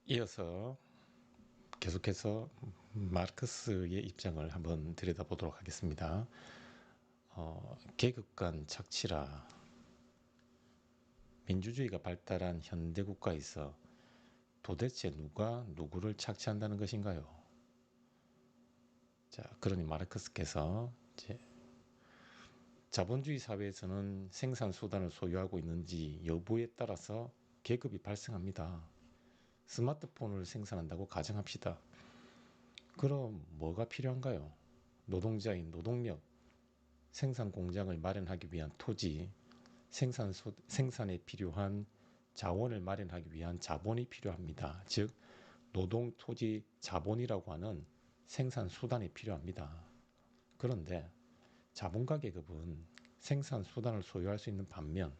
이어서 계속해서 마르크스의 입장을 한번 들여다보도록 하겠습니다. 계급 간 착취라. 민주주의가 발달한 현대 국가에서 도대체 누가 누구를 착취한다는 것인가요? 자, 그러니 마르크스께서 이제 자본주의 사회에서는 생산 수단을 소유하고 있는지 여부에 따라서 계급이 발생합니다. 스마트폰을 생산한다고 가정합시다. 그럼 뭐가 필요한가요? 노동자인 노동력, 생산 공장을 마련하기 위한 토지, 생산에 필요한 자원을 마련하기 위한 자본이 필요합니다. 즉, 노동, 토지, 자본이라고 하는 생산 수단이 필요합니다. 그런데 자본가 계급은 생산 수단을 소유할 수 있는 반면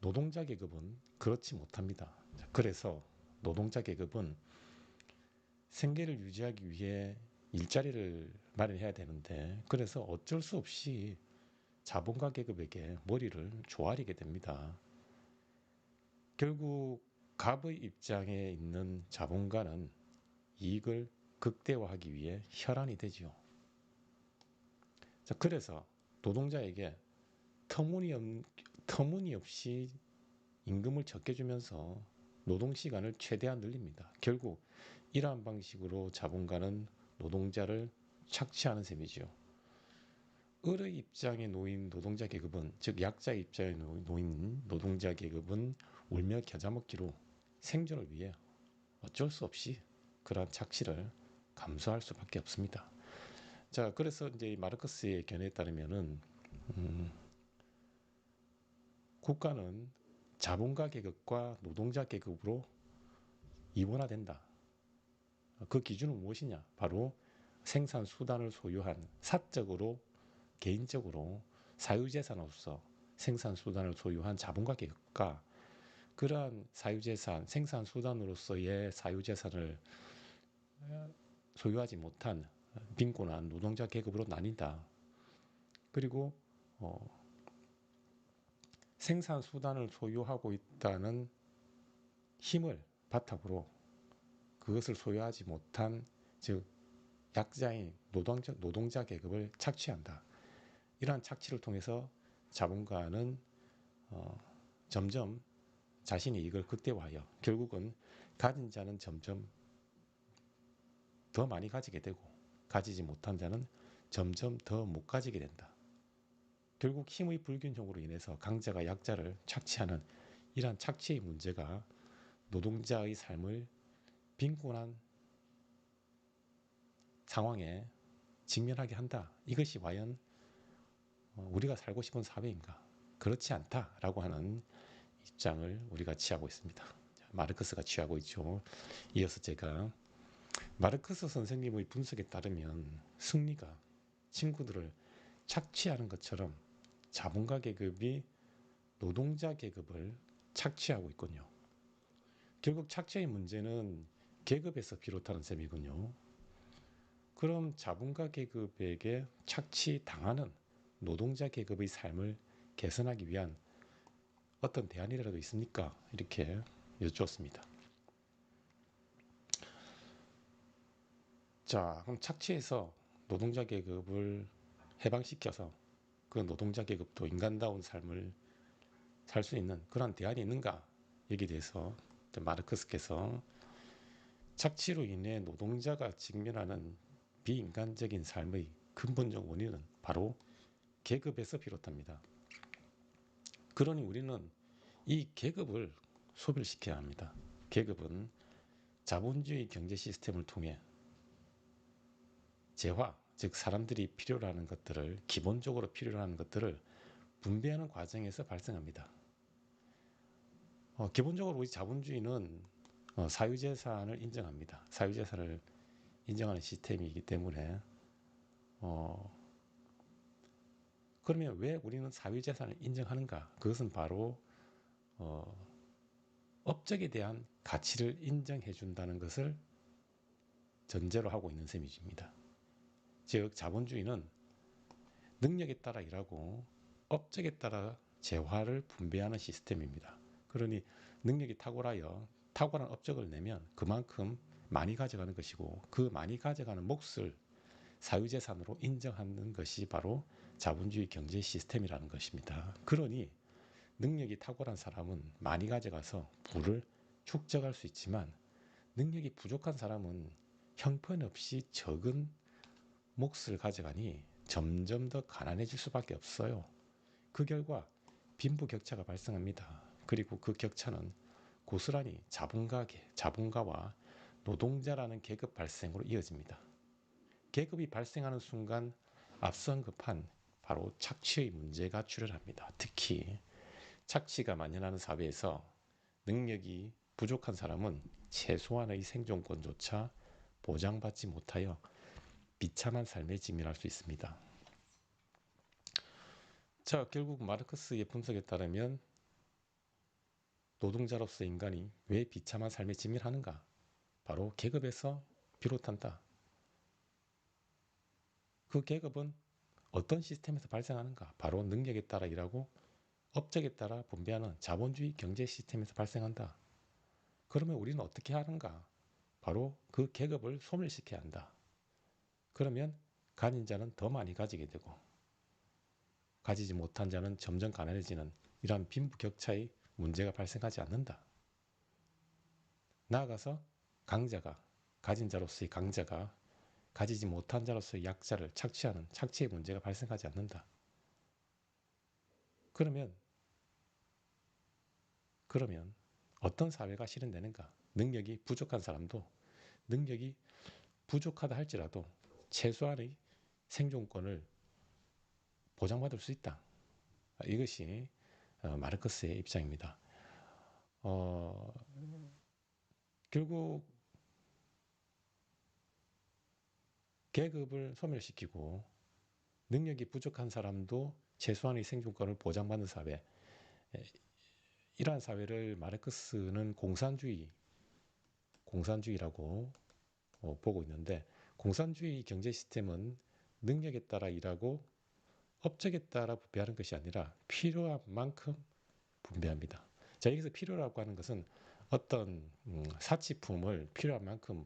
노동자 계급은 그렇지 못합니다. 그래서 노동자 계급은 생계를 유지하기 위해 일자리를 마련해야 되는데, 그래서 어쩔 수 없이 자본가 계급에게 머리를 조아리게 됩니다. 결국 갑의 입장에 있는 자본가는 이익을 극대화하기 위해 혈안이 되지요. 자, 그래서 노동자에게 터무니없이 임금을 적게 주면서 노동시간을 최대한 늘립니다. 결국 이러한 방식으로 자본가는 노동자를 착취하는 셈이지요. 을의 입장에 놓인 노동자 계급은, 즉 약자의 입장에 놓인 노동자 계급은 울며 겨자 먹기로 생존을 위해 어쩔 수 없이 그러한 착취를 감수할 수밖에 없습니다. 자, 그래서 이제 마르크스의 견해에 따르면은 국가는 자본가 계급과 노동자 계급으로 이원화된다. 그 기준은 무엇이냐? 바로 생산 수단을 소유한, 사적으로 개인적으로 사유재산으로서 생산 수단을 소유한 자본가 계급과 그러한 사유재산, 생산 수단으로서의 사유재산을 소유하지 못한 빈곤한 노동자 계급으로 나뉜다. 그리고 생산 수단을 소유하고 있다는 힘을 바탕으로 그것을 소유하지 못한, 즉 약자인 노동자 계급을 착취한다. 이러한 착취를 통해서 자본가는 점점 자신의 이익을 극대화하여 결국은 가진 자는 점점 더 많이 가지게 되고 가지지 못한 자는 점점 더 못 가지게 된다. 결국 힘의 불균형으로 인해서 강자가 약자를 착취하는 이러한 착취의 문제가 노동자의 삶을 빈곤한 상황에 직면하게 한다. 이것이 과연 우리가 살고 싶은 사회인가? 그렇지 않다라고 하는 입장을 우리가 취하고 있습니다. 마르크스가 취하고 있죠. 이어서 제가 마르크스 선생님의 분석에 따르면 승리가 친구들을 착취하는 것처럼 자본가 계급이 노동자 계급을 착취하고 있군요. 결국 착취의 문제는 계급에서 비롯하는 셈이군요. 그럼 자본가 계급에게 착취당하는 노동자 계급의 삶을 개선하기 위한 어떤 대안이라도 있습니까? 이렇게 여쭈었습니다. 자, 그럼 착취해서 노동자 계급을 해방시켜서 그 노동자 계급도 인간다운 삶을 살 수 있는 그런 대안이 있는가? 여기에 대해서 마르크스께서 착취로 인해 노동자가 직면하는 비인간적인 삶의 근본적 원인은 바로 계급에서 비롯합니다. 그러니 우리는 이 계급을 소멸시켜야 합니다. 계급은 자본주의 경제 시스템을 통해 재화, 즉 사람들이 필요로 하는 것들을, 기본적으로 필요로 하는 것들을 분배하는 과정에서 발생합니다. 기본적으로 우리 자본주의는 사유재산을 인정합니다. 사유재산을 인정하는 시스템이기 때문에 그러면 왜 우리는 사유재산을 인정하는가? 그것은 바로 업적에 대한 가치를 인정해 준다는 것을 전제로 하고 있는 셈입니다. 즉 자본주의는 능력에 따라 일하고 업적에 따라 재화를 분배하는 시스템입니다. 그러니 능력이 탁월하여 탁월한 업적을 내면 그만큼 많이 가져가는 것이고, 그 많이 가져가는 몫을 사유재산으로 인정하는 것이 바로 자본주의 경제 시스템이라는 것입니다. 그러니 능력이 탁월한 사람은 많이 가져가서 부를 축적할 수 있지만, 능력이 부족한 사람은 형편없이 적은 몫을 가져가니 점점 더 가난해질 수밖에 없어요. 그 결과 빈부격차가 발생합니다. 그리고 그 격차는 고스란히 자본가와 노동자라는 계급 발생으로 이어집니다. 계급이 발생하는 순간 앞서 언급한 바로 착취의 문제가 출현합니다. 특히 착취가 만연하는 사회에서 능력이 부족한 사람은 최소한의 생존권조차 보장받지 못하여 비참한 삶에 직면할 수 있습니다. 자, 결국 마르크스의 분석에 따르면 노동자로서 인간이 왜 비참한 삶에 직면하는가? 바로 계급에서 비롯한다. 그 계급은 어떤 시스템에서 발생하는가? 바로 능력에 따라 일하고 업적에 따라 분배하는 자본주의 경제 시스템에서 발생한다. 그러면 우리는 어떻게 하는가? 바로 그 계급을 소멸시켜야 한다. 그러면 가진 자는 더 많이 가지게 되고, 가지지 못한 자는 점점 가난해지는 이러한 빈부격차의 문제가 발생하지 않는다. 나아가서 강자가, 가진 자로서의 강자가 가지지 못한 자로서의 약자를 착취하는 착취의 문제가 발생하지 않는다. 그러면 어떤 사회가 실현되는가? 능력이 부족한 사람도 능력이 부족하다 할지라도 최소한의 생존권을 보장받을 수 있다. 이것이 마르크스의 입장입니다. 결국 계급을 소멸시키고 능력이 부족한 사람도 최소한의 생존권을 보장받는 사회, 이러한 사회를 마르크스는 공산주의라고 보고 있는데, 공산주의 경제 시스템은 능력에 따라 일하고 업적에 따라 분배하는 것이 아니라 필요한 만큼 분배합니다. 자, 여기서 필요라고 하는 것은 어떤 사치품을 필요한 만큼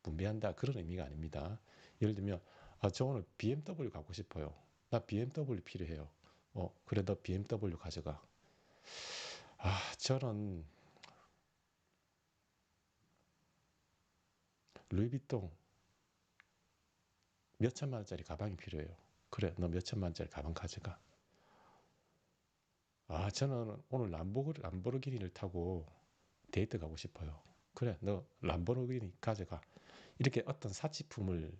분배한다, 그런 의미가 아닙니다. 예를 들면 저 오늘 BMW 갖고 싶어요. 나 BMW 필요해요. 그래, 너 BMW 가져가. 저는 루이비통 몇 천만 원짜리 가방이 필요해요. 그래, 너 몇 천만 원짜리 가방 가져가. 저는 오늘 람보르기니를 타고 데이트 가고 싶어요. 그래, 너 람보르기니 가져가. 이렇게 어떤 사치품을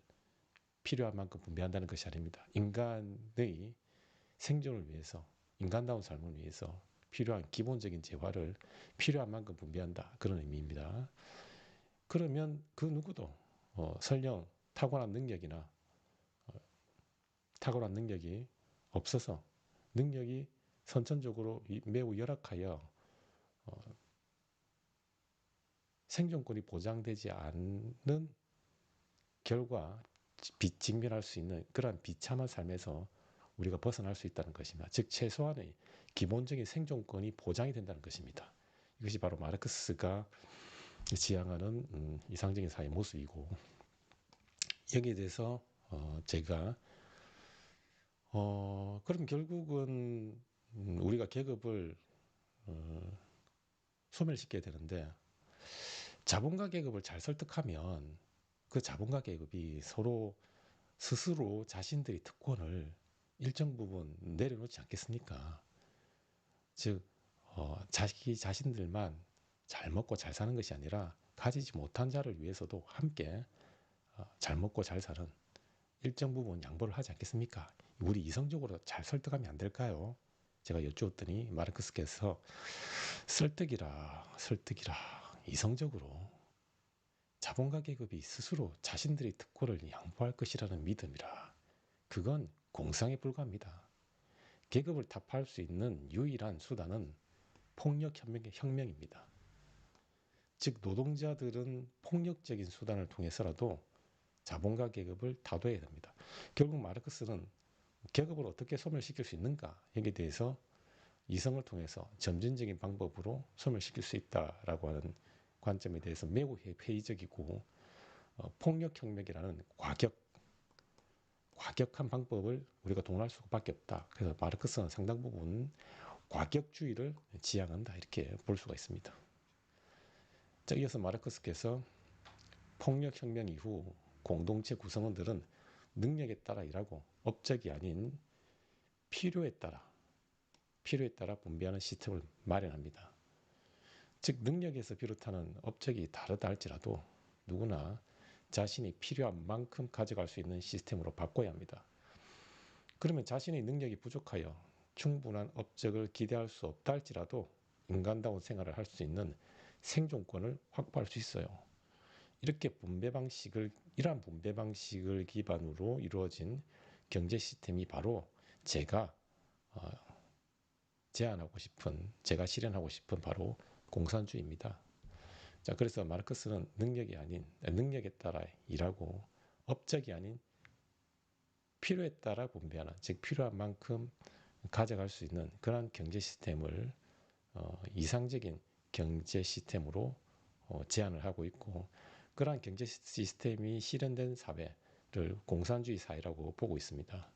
필요한 만큼 분배한다는 것이 아닙니다. 인간의 생존을 위해서, 인간다운 삶을 위해서 필요한 기본적인 재화를 필요한 만큼 분배한다, 그런 의미입니다. 그러면 그 누구도 설령 탁월한 능력이 없어서, 능력이 선천적으로 매우 열악하여 생존권이 보장되지 않는 결과 직면할 수 있는 그러한 비참한 삶에서 우리가 벗어날 수 있다는 것입니다. 즉 최소한의 기본적인 생존권이 보장이 된다는 것입니다. 이것이 바로 마르크스가 지향하는 이상적인 사회 모습이고, 여기에 대해서 제가 그럼 결국은 우리가 계급을 소멸시켜야 되는데, 자본가 계급을 잘 설득하면 그 자본가 계급이 스스로 자신들의 특권을 일정 부분 내려놓지 않겠습니까? 즉 자신들만 잘 먹고 잘 사는 것이 아니라 가지지 못한 자를 위해서도 함께 잘 먹고 잘 사는 일정 부분 양보를 하지 않겠습니까? 우리 이성적으로 잘 설득하면 안 될까요? 제가 여쭈었더니 마르크스께서 설득이라 이성적으로 자본가 계급이 스스로 자신들의 특권을 양보할 것이라는 믿음이라, 그건 공상에 불과합니다. 계급을 타파할 수 있는 유일한 수단은 폭력혁명입니다. 즉 노동자들은 폭력적인 수단을 통해서라도 자본가 계급을 다도해야 됩니다. 결국 마르크스는 계급을 어떻게 소멸시킬 수 있는가, 여기에 대해서 이성을 통해서 점진적인 방법으로 소멸시킬 수 있다라고 하는 관점에 대해서 매우 회의적이고 폭력혁명이라는 과격한 방법을 우리가 동원할 수밖에 없다. 그래서 마르크스는 상당 부분 과격주의를 지향한다 이렇게 볼 수가 있습니다. 자, 이어서 마르크스께서 폭력혁명 이후 공동체 구성원들은 능력에 따라 일하고 업적이 아닌 필요에 따라 분배하는 시스템을 마련합니다. 즉 능력에서 비롯하는 업적이 다르다 할지라도 누구나 자신이 필요한 만큼 가져갈 수 있는 시스템으로 바꿔야 합니다. 그러면 자신의 능력이 부족하여 충분한 업적을 기대할 수 없다 할지라도 인간다운 생활을 할 수 있는 생존권을 확보할 수 있어요. 이러한 분배 방식을 기반으로 이루어진 경제 시스템이 바로 제가 제가 실현하고 싶은 바로 공산주의입니다. 자, 그래서 마르크스는 능력에 따라 일하고 업적이 아닌 필요에 따라 분배하는, 즉 필요한 만큼 가져갈 수 있는 그러한 경제 시스템을 이상적인 경제 시스템으로 제안을 하고 있고, 그러한 경제 시스템이 실현된 사회를 공산주의 사회라고 보고 있습니다.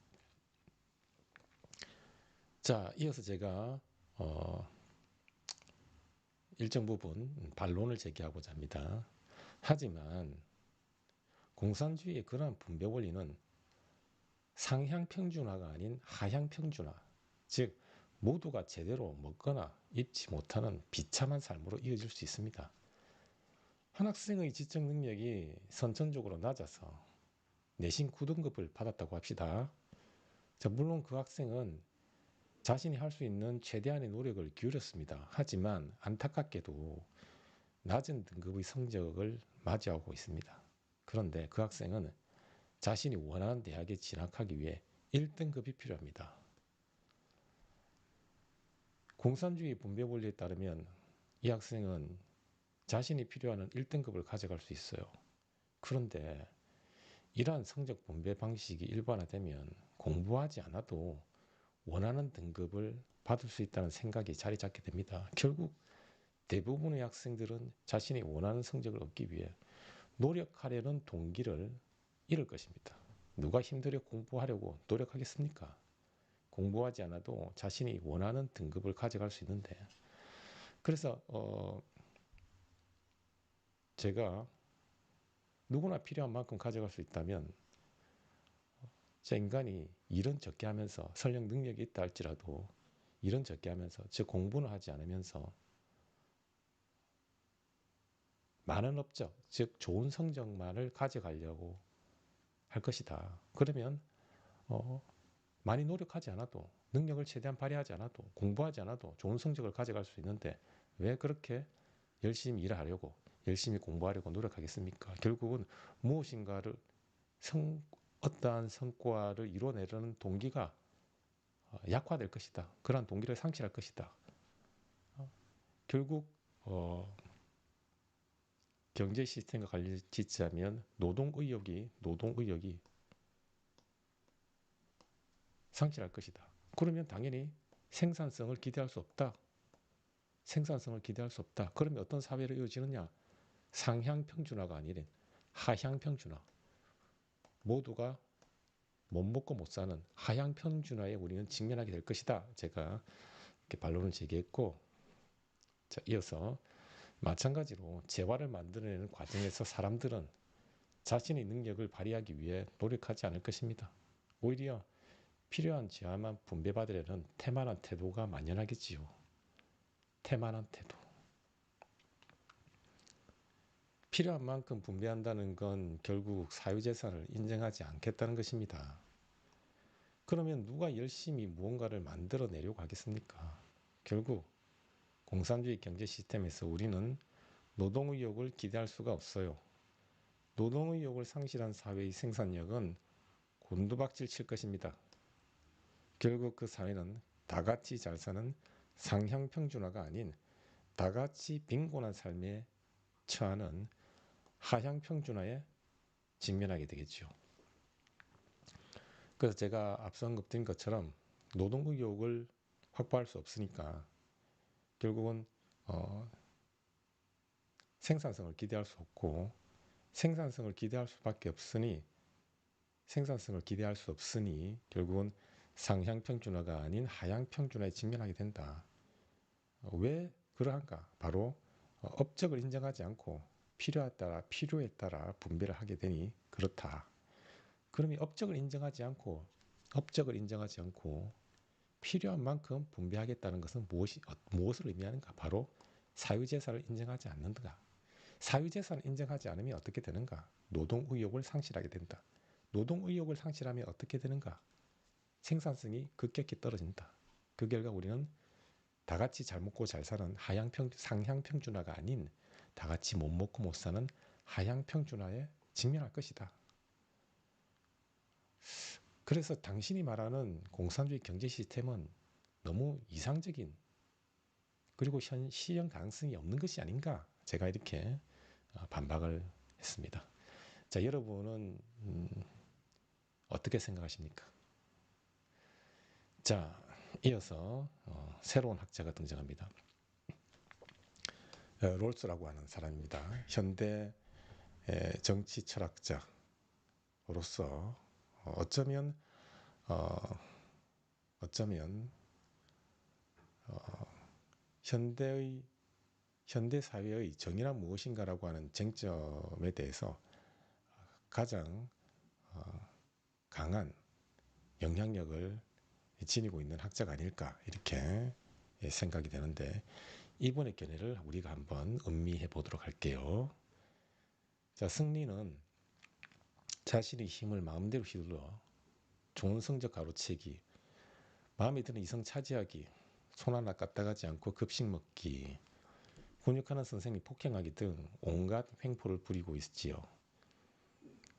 자, 이어서 제가 일정 부분 반론을 제기하고자 합니다. 하지만 공산주의의 그러한 분배 원리는 상향평준화가 아닌 하향평준화, 즉 모두가 제대로 먹거나 입지 못하는 비참한 삶으로 이어질 수 있습니다. 한 학생의 지적 능력이 선천적으로 낮아서 내신 9등급을 받았다고 합시다. 자, 물론 그 학생은 자신이 할 수 있는 최대한의 노력을 기울였습니다. 하지만 안타깝게도 낮은 등급의 성적을 맞이하고 있습니다. 그런데 그 학생은 자신이 원하는 대학에 진학하기 위해 1등급이 필요합니다. 공산주의 분배 원리에 따르면 이 학생은 자신이 필요한 1등급을 가져갈 수 있어요. 그런데 이러한 성적 분배 방식이 일반화되면 공부하지 않아도 원하는 등급을 받을 수 있다는 생각이 자리 잡게 됩니다. 결국 대부분의 학생들은 자신이 원하는 성적을 얻기 위해 노력하려는 동기를 잃을 것입니다. 누가 힘들게 공부하려고 노력하겠습니까? 공부하지 않아도 자신이 원하는 등급을 가져갈 수 있는데, 그래서 제가 누구나 필요한 만큼 가져갈 수 있다면 인간이 일은 적게 하면서 설령 능력이 있다 할지라도 일은 적게 하면서, 즉 공부는 하지 않으면서 많은 업적, 즉 좋은 성적만을 가져가려고 할 것이다. 그러면 많이 노력하지 않아도, 능력을 최대한 발휘하지 않아도, 공부하지 않아도 좋은 성적을 가져갈 수 있는데 왜 그렇게 열심히 일하려고, 열심히 공부하려고 노력하겠습니까? 결국은 무엇인가를 어떠한 성과를 이뤄내려는 동기가 약화될 것이다. 그러한 동기를 상실할 것이다. 결국 경제 시스템과 관련 짓자면 노동의욕이 상실할 것이다. 그러면 당연히 생산성을 기대할 수 없다. 그러면 어떤 사회로 이어지느냐? 상향평준화가 아니라 하향평준화. 모두가 못 먹고 못 사는 하향평준화에 우리는 직면하게 될 것이다. 제가 이렇게 반론을 제기했고, 자, 이어서 마찬가지로 재화를 만들어내는 과정에서 사람들은 자신의 능력을 발휘하기 위해 노력하지 않을 것입니다. 오히려 필요한 재화만 분배받으려는 태만한 태도가 만연하겠지요. 태만한 태도. 필요한 만큼 분배한다는 건 결국 사유재산을 인정하지 않겠다는 것입니다. 그러면 누가 열심히 무언가를 만들어내려고 하겠습니까? 결국 공산주의 경제 시스템에서 우리는 노동의욕을 기대할 수가 없어요. 노동의욕을 상실한 사회의 생산력은 곤두박질 칠 것입니다. 결국 그 사회는 다같이 잘 사는 상향평준화가 아닌 다같이 빈곤한 삶에 처하는 하향평준화에 직면하게 되겠죠. 그래서 제가 앞서 언급드린 것처럼 노동의욕을 확보할 수 없으니까 결국은 생산성을 기대할 수 없고 생산성을 기대할 수밖에 없으니 생산성을 기대할 수 없으니 결국은 상향평준화가 아닌 하향평준화에 직면하게 된다. 왜 그러한가? 바로 업적을 인정하지 않고 필요에 따라 분배를 하게 되니 그렇다. 그러면 업적을 인정하지 않고 필요한 만큼 분배하겠다는 것은 무엇을 의미하는가? 바로 사유재산을 인정하지 않는가? 사유재산을 인정하지 않으면 어떻게 되는가? 노동의욕을 상실하게 된다. 노동의욕을 상실하면 어떻게 되는가? 생산성이 급격히 떨어진다. 그 결과 우리는 다 같이 잘 먹고 잘 사는 상향평준화가 아닌 다 같이 못 먹고 못 사는 하향평준화에 직면할 것이다. 그래서 당신이 말하는 공산주의 경제 시스템은 너무 이상적인 그리고 실현 가능성이 없는 것이 아닌가? 제가 이렇게 반박을 했습니다. 자, 여러분은 어떻게 생각하십니까? 자, 이어서 새로운 학자가 등장합니다. 롤스라고 하는 사람입니다. 현대 정치 철학자로서 어쩌면 현대 사회의 정의란 무엇인가라고 하는 쟁점에 대해서 가장 강한 영향력을 지니고 있는 학자가 아닐까 이렇게 생각이 되는데 이분의 견해를 우리가 한번 음미해 보도록 할게요. 자, 승리는 자신의 힘을 마음대로 휘둘러 좋은 성적 가로채기, 마음에 드는 이성 차지하기, 손 하나 까딱하지 않고 급식 먹기, 훈육하는 선생님 폭행하기 등 온갖 횡포를 부리고 있지요.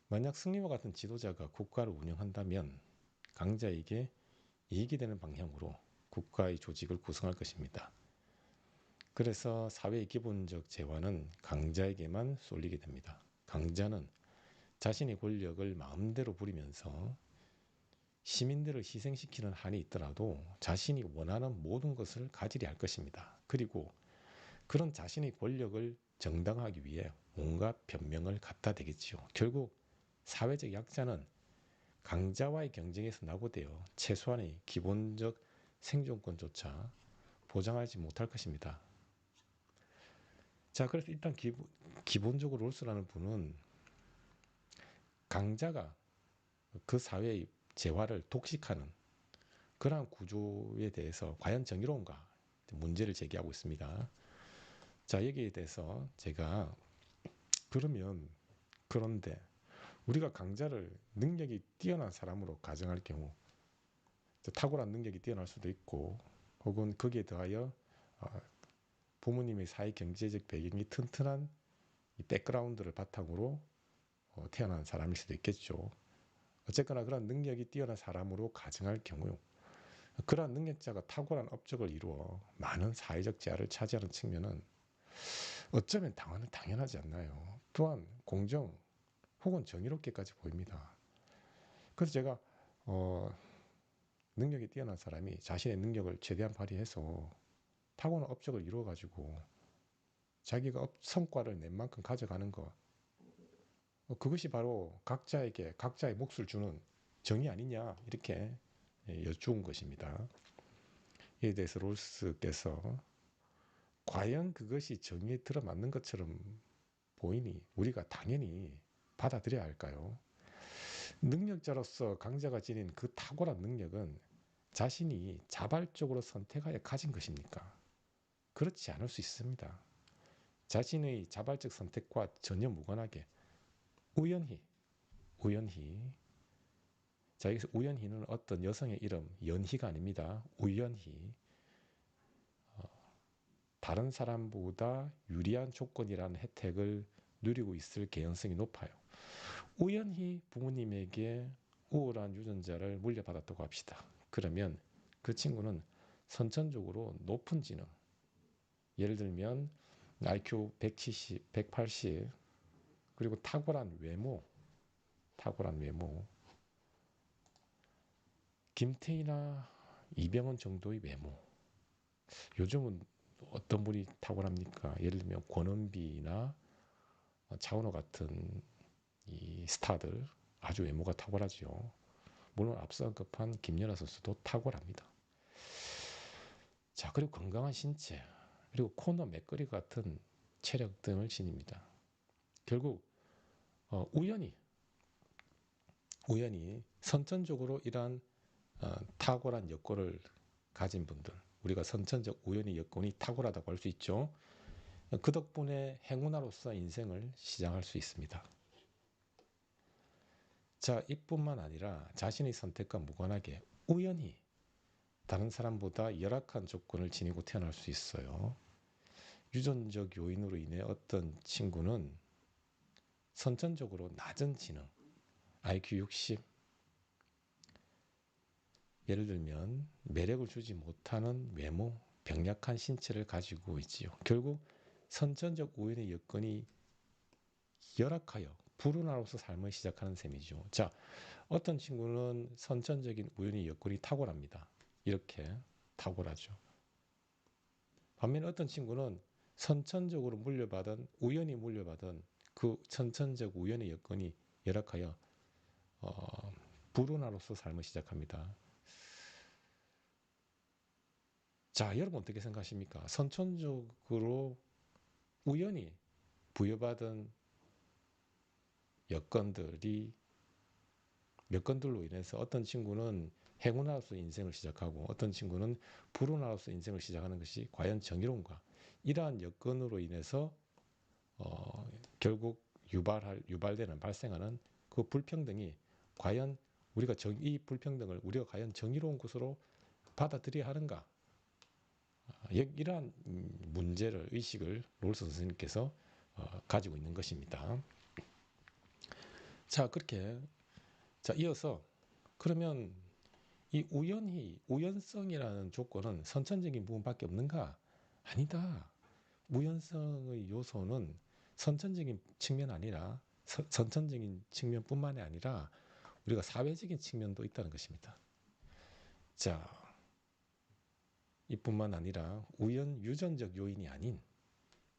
만약 승리와 같은 지도자가 국가를 운영한다면 강자에게 이익이 되는 방향으로 국가의 조직을 구성할 것입니다. 그래서 사회의 기본적 재화는 강자에게만 쏠리게 됩니다. 강자는 자신의 권력을 마음대로 부리면서 시민들을 희생시키는 한이 있더라도 자신이 원하는 모든 것을 가지려 할 것입니다. 그리고 그런 자신의 권력을 정당화하기 위해 온갖 변명을 갖다 대겠지요. 결국 사회적 약자는 강자와의 경쟁에서 낙오되어 최소한의 기본적 생존권조차 보장하지 못할 것입니다. 자, 그래서 일단 기본적으로 롤스라는 분은 강자가 그 사회의 재화를 독식하는 그러한 구조에 대해서 과연 정의로운가 문제를 제기하고 있습니다. 자, 여기에 대해서 제가 그런데 우리가 강자를 능력이 뛰어난 사람으로 가정할 경우 탁월한 능력이 뛰어날 수도 있고 혹은 거기에 더하여 부모님의 사회 경제적 배경이 튼튼한 이 백그라운드를 바탕으로 태어난 사람일 수도 있겠죠. 어쨌거나 그런 능력이 뛰어난 사람으로 가정할 경우 그러한 능력자가 탁월한 업적을 이루어 많은 사회적 재화를 차지하는 측면은 어쩌면 당연하지 않나요? 또한 공정 혹은 정의롭게까지 보입니다. 그래서 제가 능력이 뛰어난 사람이 자신의 능력을 최대한 발휘해서 탁월한 업적을 이루어가지고 자기가 성과를 낸 만큼 가져가는 것 그것이 바로 각자의 몫을 주는 정의 아니냐 이렇게 여쭈은 것입니다. 이에 대해서 롤스께서 과연 그것이 정의에 들어맞는 것처럼 보이니 우리가 당연히 받아들여야 할까요? 능력자로서 강자가 지닌 그 탁월한 능력은 자신이 자발적으로 선택하여 가진 것입니까? 그렇지 않을 수 있습니다. 자신의 자발적 선택과 전혀 무관하게 우연히 자, 여기서 우연히는 어떤 여성의 이름 연희가 아닙니다. 우연히 다른 사람보다 유리한 조건이라는 혜택을 누리고 있을 개연성이 높아요. 우연히 부모님에게 우월한 유전자를 물려받았다고 합시다. 그러면 그 친구는 선천적으로 높은 지능, 예를 들면 IQ 170, 180, 그리고 탁월한 외모, 김태희나 이병헌 정도의 외모, 요즘은 어떤 분이 탁월합니까? 예를 들면 권은비나 차은우 같은 이 스타들 아주 외모가 탁월하죠. 물론 앞서 언급한 김연아 선수도 탁월합니다. 자, 그리고 건강한 신체, 그리고 코너 맥거리 같은 체력 등을 지닙니다. 결국 우연히 선천적으로 이러한 탁월한 여건을 가진 분들, 우리가 선천적 우연의 여건이 탁월하다고 할 수 있죠. 그 덕분에 행운아로서 인생을 시작할 수 있습니다. 자, 이뿐만 아니라 자신의 선택과 무관하게 우연히 다른 사람보다 열악한 조건을 지니고 태어날 수 있어요. 유전적 요인으로 인해 어떤 친구는 선천적으로 낮은 지능, IQ 60, 예를 들면 매력을 주지 못하는 외모, 병약한 신체를 가지고 있지요. 결국 선천적 우연의 여건이 열악하여 불운하로서 삶을 시작하는 셈이죠. 자, 어떤 친구는 선천적인 우연의 여건이 탁월합니다. 이렇게 탁월하죠. 반면에 어떤 친구는 선천적으로 우연히 물려받은 그 선천적 우연의 여건이 열악하여 불운하로서 삶을 시작합니다. 자, 여러분 어떻게 생각하십니까? 선천적으로 우연히 부여받은 여건들로 인해서 어떤 친구는 행운아로서 인생을 시작하고 어떤 친구는 불운아로서 인생을 시작하는 것이 과연 정의로운가? 이러한 여건으로 인해서 결국 발생하는 그 불평등이 과연 이 불평등을 우리가 과연 정의로운 것으로 받아들여야 하는가? 이러한 의식을 롤스 선생님께서 가지고 있는 것입니다. 자, 이어서 그러면 이 우연성이라는 조건은 선천적인 부분밖에 없는가? 아니다. 우연성의 요소는 선천적인 측면뿐만이 아니라 우리가 사회적인 측면도 있다는 것입니다. 자, 이뿐만 아니라 유전적 요인이 아닌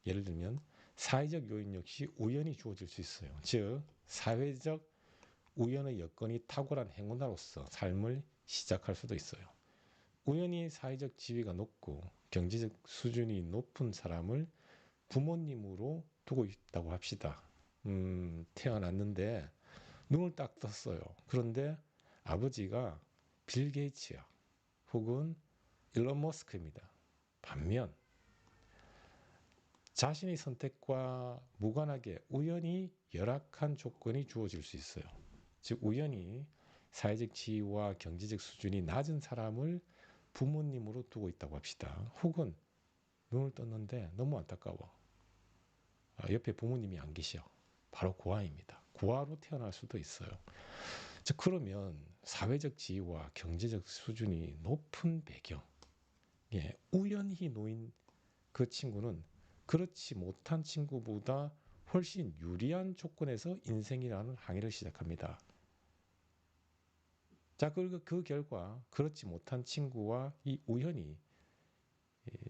예를 들면 사회적 요인 역시 우연히 주어질 수 있어요. 즉, 사회적 우연의 여건이 탁월한 행운아로서 삶을 시작할 수도 있어요. 우연히 사회적 지위가 높고 경제적 수준이 높은 사람을 부모님으로 두고 있다고 합시다. 태어났는데 눈을 딱 떴어요. 그런데 아버지가 빌 게이츠야. 혹은 일론 머스크입니다. 반면 자신의 선택과 무관하게 우연히 열악한 조건이 주어질 수 있어요. 즉 우연히 사회적 지위와 경제적 수준이 낮은 사람을 부모님으로 두고 있다고 합시다. 혹은 눈을 떴는데 너무 안타까워. 옆에 부모님이 안 계셔. 바로 고아입니다. 고아로 태어날 수도 있어요. 즉 그러면 사회적 지위와 경제적 수준이 높은 배경, 우연히 놓인 그 친구는 그렇지 못한 친구보다 훨씬 유리한 조건에서 인생이라는 항해를 시작합니다. 자, 그리고 그 결과 그렇지 못한 친구와 이 우연히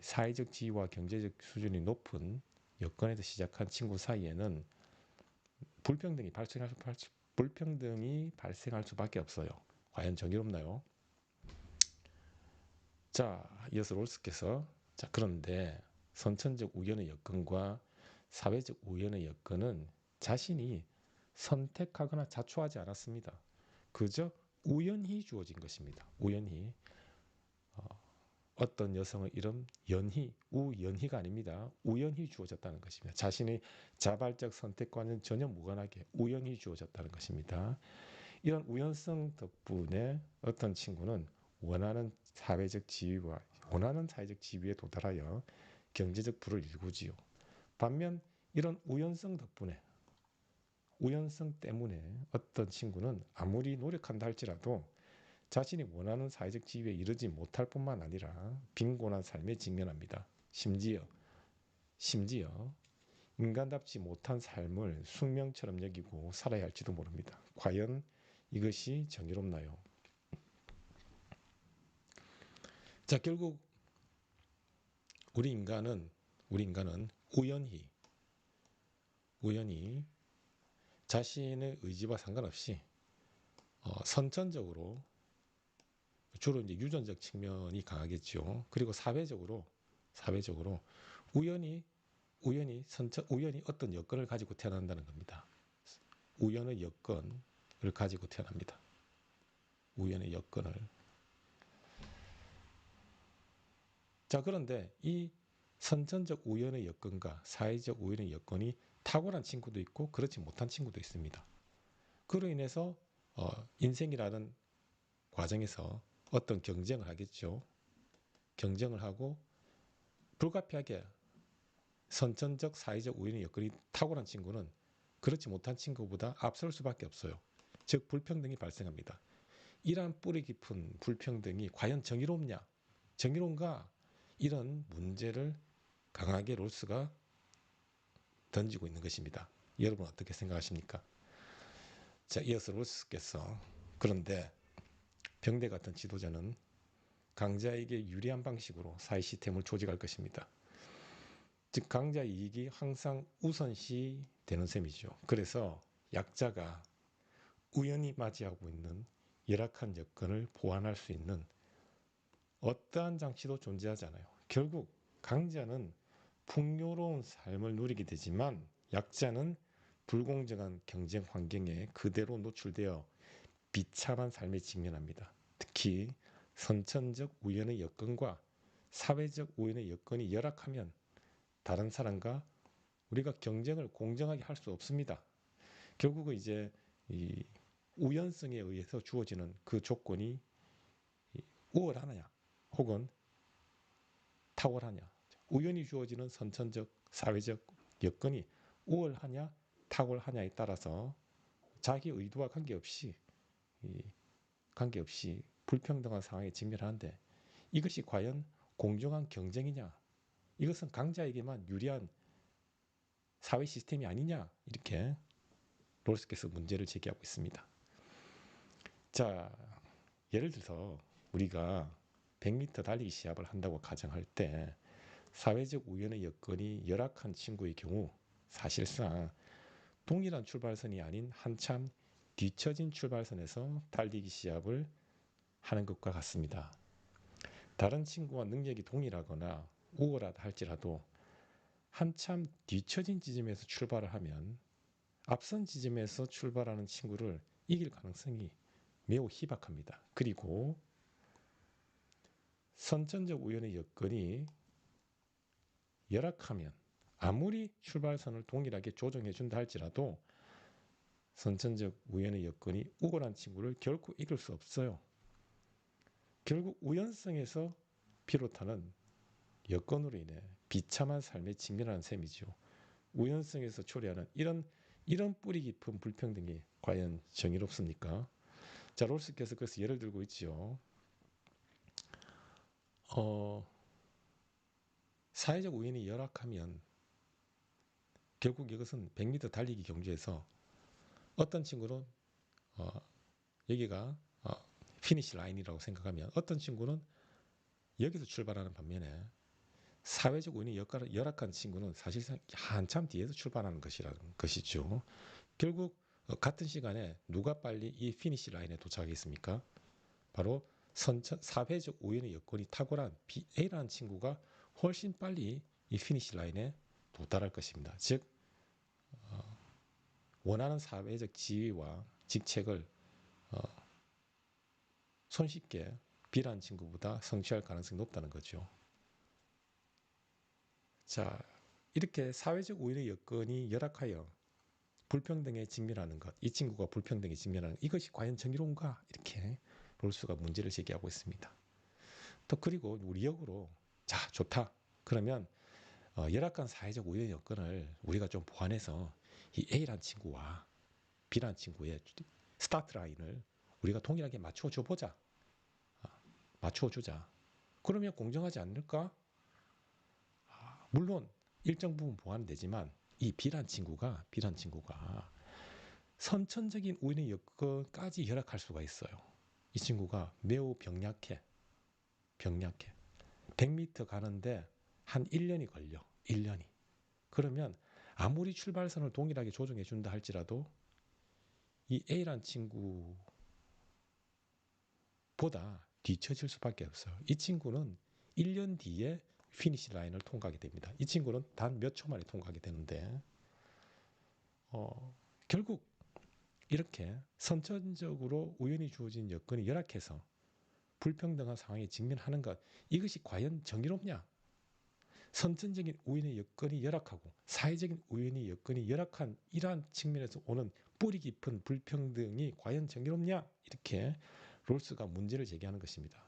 사회적 지위와 경제적 수준이 높은 여건에서 시작한 친구 사이에는 불평등이 발생할 수밖에 없어요. 과연 정의롭나요? 자, 이어서 롤스께서 그런데 선천적 우연의 여건과 사회적 우연의 여건은 자신이 선택하거나 자초하지 않았습니다. 그저 우연히 주어진 것입니다. 우연히 어떤 여성의 이름 우연희가 아닙니다. 우연히 주어졌다는 것입니다. 자신의 자발적 선택과는 전혀 무관하게 우연히 주어졌다는 것입니다. 이런 우연성 덕분에 어떤 친구는 원하는 사회적 지위에 도달하여 경제적 부를 일구지요. 반면 이런 우연성 때문에 어떤 친구는 아무리 노력한다 할지라도 자신이 원하는 사회적 지위에 이르지 못할 뿐만 아니라 빈곤한 삶에 직면합니다. 심지어 인간답지 못한 삶을 숙명처럼 여기고 살아야 할지도 모릅니다. 과연 이것이 정의롭나요? 자, 결국 우리 인간은 우연히 자신의 의지와 상관없이 선천적으로 주로 이제 유전적 측면이 강하겠죠. 그리고 사회적으로 우연히 우연히 어떤 여건을 가지고 태어난다는 겁니다. 우연의 여건을 가지고 태어납니다. 우연의 여건을. 자, 그런데 이 선천적 우연의 여건과 사회적 우연의 여건이 탁월한 친구도 있고 그렇지 못한 친구도 있습니다. 그로 인해서 인생이라는 과정에서 어떤 경쟁을 하겠죠. 경쟁을 하고 불가피하게 선천적 사회적 우연의 여건이 탁월한 친구는 그렇지 못한 친구보다 앞설 수밖에 없어요. 즉 불평등이 발생합니다. 이러한 뿌리 깊은 불평등이 과연 정의롭냐? 정의로운가? 이런 문제를 강하게 롤스가 던지고 있는 것입니다. 여러분 어떻게 생각하십니까? 자, 이어서 롤스께서 그런데 병대 같은 지도자는 강자에게 유리한 방식으로 사회 시스템을 조직할 것입니다. 즉 강자 이익이 항상 우선시 되는 셈이죠. 그래서 약자가 우연히 맞이하고 있는 열악한 여건을 보완할 수 있는 어떠한 장치도 존재하지 않아요. 결국 강자는 풍요로운 삶을 누리게 되지만 약자는 불공정한 경쟁 환경에 그대로 노출되어 비참한 삶에 직면합니다. 특히 선천적 우연의 여건과 사회적 우연의 여건이 열악하면 다른 사람과 우리가 경쟁을 공정하게 할 수 없습니다. 결국은 이제 이 우연성에 의해서 주어지는 그 조건이 우월하느냐 혹은 탁월하냐, 우연히 주어지는 선천적 사회적 여건이 우월하냐 탁월하냐에 따라서 자기 의도와 관계없이 불평등한 상황에 직면하는데 이것이 과연 공정한 경쟁이냐, 이것은 강자에게만 유리한 사회 시스템이 아니냐, 이렇게 롤스께서 문제를 제기하고 있습니다. 자, 예를 들어서 우리가 100m 달리기 시합을 한다고 가정할 때 사회적 우연의 여건이 열악한 친구의 경우 사실상 동일한 출발선이 아닌 한참 뒤처진 출발선에서 달리기 시합을 하는 것과 같습니다. 다른 친구와 능력이 동일하거나 우월하다 할지라도 한참 뒤처진 지점에서 출발을 하면 앞선 지점에서 출발하는 친구를 이길 가능성이 매우 희박합니다. 그리고 선천적 우연의 여건이 열악하면 아무리 출발선을 동일하게 조정해 준다 할지라도 선천적 우연의 여건이 우월한 친구를 결코 이길 수 없어요. 결국 우연성에서 비롯하는 여건으로 인해 비참한 삶에 직면하는 셈이죠. 우연성에서 초래하는 이런 뿌리 깊은 불평등이 과연 정의롭습니까? 자, 롤스께서 그래서 예를 들고 있죠. 사회적 우연이 열악하면 결국 이것은 100m 달리기 경주에서 어떤 친구는 여기가 피니시 라인이라고 생각하면 어떤 친구는 여기서 출발하는 반면에 사회적 우연이 열악한 친구는 사실상 한참 뒤에서 출발하는 것이라는 것이죠. 결국 같은 시간에 누가 빨리 이 피니시 라인에 도착하겠습니까? 바로 사회적 우연의 여건이 탁월한 A라는 친구가 훨씬 빨리 이 피니시 라인에 도달할 것입니다. 즉 원하는 사회적 지위와 직책을 손쉽게 B라는 친구보다 성취할 가능성이 높다는 거죠. 자, 이렇게 사회적 우연의 여건이 열악하여 불평등에 직면하는 것, 이 친구가 불평등에 직면하는 이것이 과연 정의로운가? 이렇게 롤스가 문제를 제기하고 있습니다. 또 그리고 우리 역으로 자, 좋다. 그러면 열악한 사회적 우연의 여건을 우리가 좀 보완해서 이 A라는 친구와 B라는 친구의 스타트 라인을 우리가 동일하게 맞춰줘 보자. 맞춰주자. 그러면 공정하지 않을까? 물론 일정 부분 보완은 되지만 이 B란 친구가 선천적인 우연의 여건까지 열악할 수가 있어요. 이 친구가 매우 병약해. 100m 가는데 한 1년이 걸려. 1년이. 그러면 아무리 출발선을 동일하게 조정해 준다 할지라도 이 A란 친구보다 뒤처질 수밖에 없어요. 이 친구는 1년 뒤에 피니시 라인을 통과하게 됩니다. 이 친구는 단 몇 초 만에 통과하게 되는데 결국 이렇게 선천적으로 우연히 주어진 여건이 열악해서 불평등한 상황에 직면하는 것, 이것이 과연 정의롭냐? 선천적인 우연의 여건이 열악하고 사회적인 우연의 여건이 열악한 이러한 측면에서 오는 뿌리 깊은 불평등이 과연 정의롭냐? 이렇게 롤스가 문제를 제기하는 것입니다.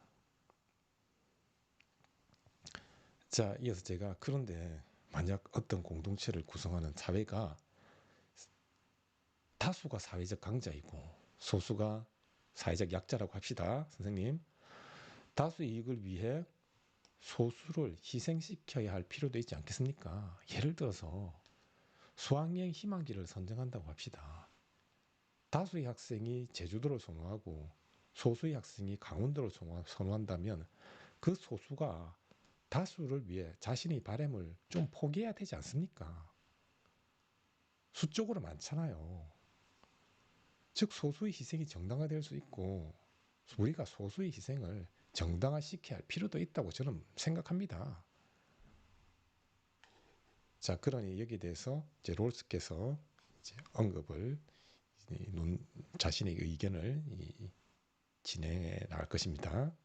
자, 이어서 제가 그런데 만약 어떤 공동체를 구성하는 사회가 다수가 사회적 강자이고 소수가 사회적 약자라고 합시다. 선생님. 다수 이익을 위해 소수를 희생시켜야 할 필요도 있지 않겠습니까? 예를 들어서 수학여행 희망지를 선정한다고 합시다. 다수의 학생이 제주도를 선호하고 소수의 학생이 강원도를 선호한다면 그 소수가 다수를 위해 자신의 바람을 좀 포기해야 되지 않습니까? 수적으로 많잖아요. 즉 소수의 희생이 정당화될 수 있고 우리가 소수의 희생을 정당화시켜야 할 필요도 있다고 저는 생각합니다. 자, 그러니 여기에 대해서 이제 롤스께서 이제 언급을 자신의 의견을 진행해 나갈 것입니다.